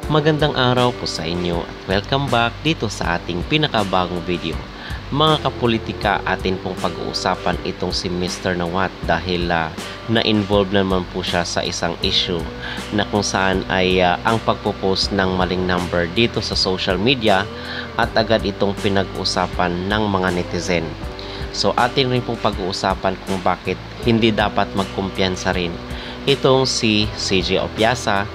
Magandang araw po sa inyo at welcome back dito sa ating pinakabagong video. Mga kapolitika, atin pong pag-uusapan itong si Mr. Nawat dahil na-involve naman po siya sa isang issue na kung saan ay ang pagpo-post ng maling number dito sa social media at agad itong pinag-uusapan ng mga netizen. So atin rin pong pag-uusapan kung bakit hindi dapat magkumpiyansa rin itong si CJ Opiasa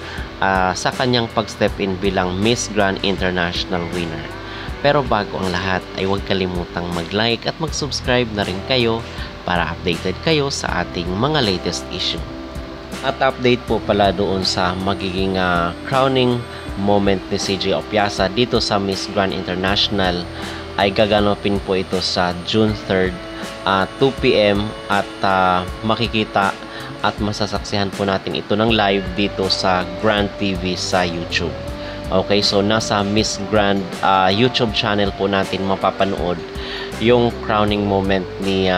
sa kanyang pag-step in bilang Miss Grand International winner. Pero bago ang lahat ay huwag kalimutang mag-like at mag-subscribe na rin kayo para updated kayo sa ating mga latest issue. At update po pala doon sa magiging crowning moment ni CJ Opiasa dito sa Miss Grand International ay gaganapin po ito sa June 3rd 2 PM at makikita at masasaksihan po natin ito ng live dito sa Grand TV sa YouTube. Okay, so nasa Miss Grand YouTube channel po natin mapapanood yung crowning moment ni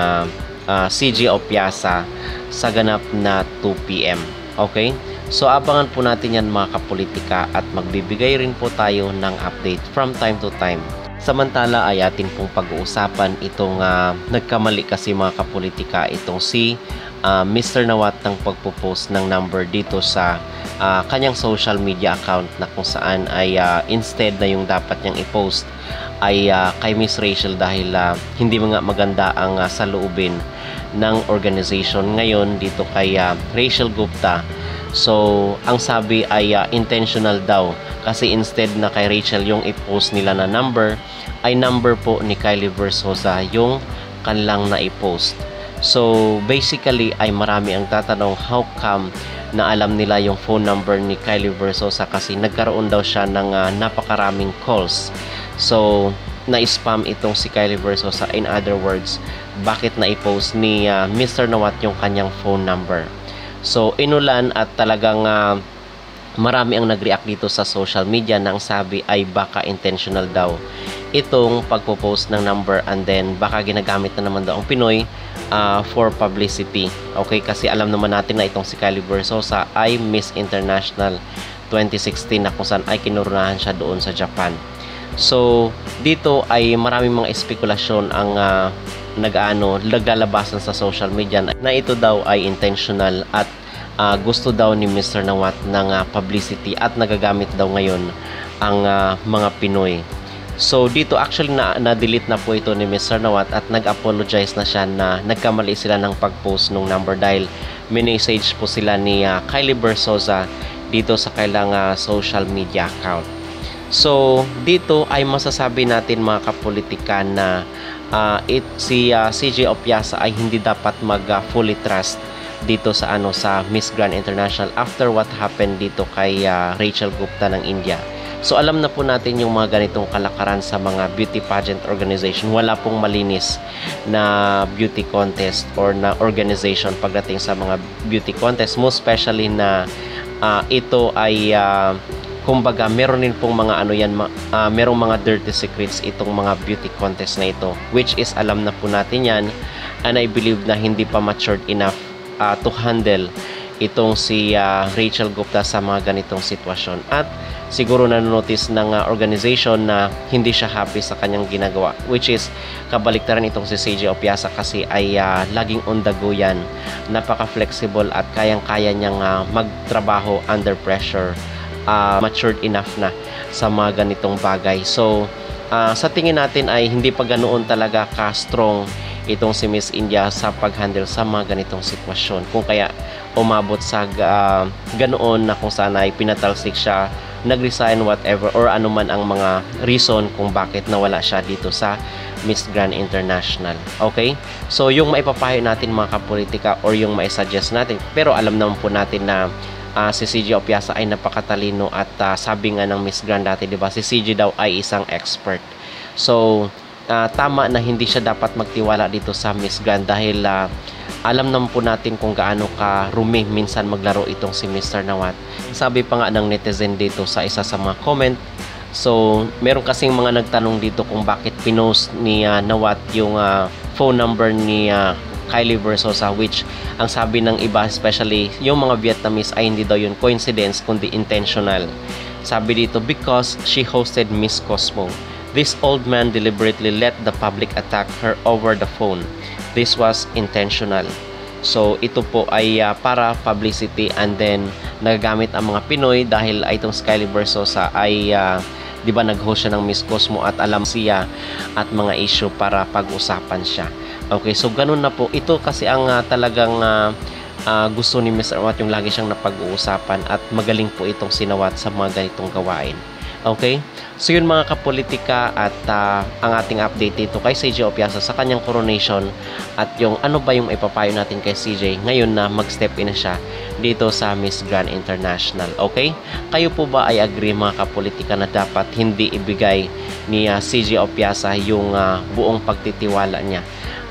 CJ Opiasa sa ganap na 2 PM. Okay? So abangan po natin yan mga kapolitika at magbibigay rin po tayo ng update from time to time. Samantala ay atin pong pag-uusapan itong nagkamali kasi mga kapolitika itong si Mr. Nawat ng pagpo-post ng number dito sa kanyang social media account na kung saan ay instead na yung dapat niyang i-post ay kay Miss Rachel dahil hindi mga maganda ang saloobin ng organization ngayon dito kay Rachel Gupta. So ang sabi ay intentional daw kasi instead na kay Rachel yung i-post nila na number ay number po ni Kylie Versosa yung kanilang na i-post. So basically ay marami ang tatanong how come na alam nila yung phone number ni Kylie Versosa kasi nagkaroon daw siya ng napakaraming calls. So na-spam itong si Kylie Versosa. In other words, bakit na-i-post ni Mr. Nawat yung kanyang phone number? So inulan at talagang marami ang nag-react dito sa social media na ang sabi ay baka intentional daw itong pagpo-post ng number and then baka ginagamit na naman daw ang Pinoy for publicity. Okay, kasi alam naman natin na itong si Kylie Versosa ay Miss International 2016 na kung saan ay kinurunahan siya doon sa Japan. So dito ay maraming mga espekulasyon ang naglalabasan sa social media na ito daw ay intentional at gusto daw ni Mr. Nawat ng publicity at nagagamit daw ngayon ang mga Pinoy. So dito actually na-delete na po ito ni Mr. Nawat at nag-apologize na siya na nagkamali sila ng pag-post ng number dahil minessage po sila ni Kylie Versosa dito sa kailang social media account. So dito ay masasabi natin mga kapolitika na si CJ Opiasa ay hindi dapat fully trust dito sa sa Miss Grand International after what happened dito kay Rachel Gupta ng India. So alam na po natin yung mga ganitong kalakaran sa mga beauty pageant organization. Wala pong malinis na beauty contest or na organization pagdating sa mga beauty contest, most especially na ito ay kumbaga meron din pong mga merong mga dirty secrets itong mga beauty contest na ito, which is alam na po natin yan and I believe na hindi pa matured enough to handle itong si Rachel Gupta sa mga ganitong sitwasyon at siguro na-notice ng organization na hindi siya happy sa kanyang ginagawa, which is kabaliktaran itong si CJ Opiasa kasi ay laging on the go yan, napaka-flexible at kayang-kaya niyang magtrabaho under pressure, matured enough na sa mga ganitong bagay. So sa tingin natin ay hindi pa ganoon talaga ka-strong itong si Miss India sa pag-handle sa mga ganitong sitwasyon, kung kaya umabot sa ganoon na kung saan ay pinatalsik siya, nag-resign, whatever, or anuman ang mga reason kung bakit nawala siya dito sa Miss Grand International. Okay? So yung maipapayo natin mga kapolitika or yung maisuggest natin, pero alam naman po natin na si CJ Opiasa ay napakatalino at sabi nga ng Miss Grand dati, diba, si CJ daw ay isang expert. So tama na hindi siya dapat magtiwala dito sa Miss Grand dahil alam naman po natin kung gaano ka rumi minsan maglaro itong si Mr. Nawat. Sabi pa nga ng netizen dito sa isa sa mga comment, so meron kasing mga nagtanong dito kung bakit pinost ni Nawat yung phone number ni Kylie Versosa, which ang sabi ng iba, especially yung mga Vietnamese, ay hindi daw yun coincidence kundi intentional Sabi dito, because she hosted Miss Cosmo. This old man deliberately let the public attack her over the phone. This was intentional. So ito po ay para publicity, and then nagagamit ang mga Pinoy dahil itong Skylie Versosa ay di ba nag-host siya ng Miss Cosmo at alam siya at mga issue para pag-usapan siya. Okay, so ganun na po. Ito kasi ang talagang gusto ni Mr. Nawat, yung lagi siyang napag-uusapan, at magaling po itong sinawat sa mga ganitong gawain. Okay? So yun mga kapolitika, at ang ating update dito kay CJ Opiasa sa kanyang coronation, at yung ano ba yung ipapayo natin kay CJ ngayon na mag-step in na siya dito sa Miss Grand International. Okay? Kayo po ba ay agree mga kapolitika na dapat hindi ibigay ni CJ Opiasa yung buong pagtitiwala niya,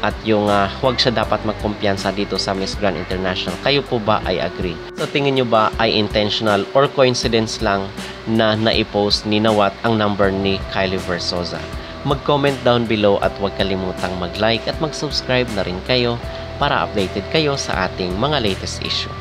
at yung huwag siya dapat magkumpiyansa dito sa Miss Grand International? Kayo po ba ay agree? So tingin nyo ba ay intentional or coincidence lang na naipost ni Nawat ang number ni Kylie Versosa? Mag-comment down below at huwag kalimutang mag-like at mag-subscribe na rin kayo para updated kayo sa ating mga latest issue.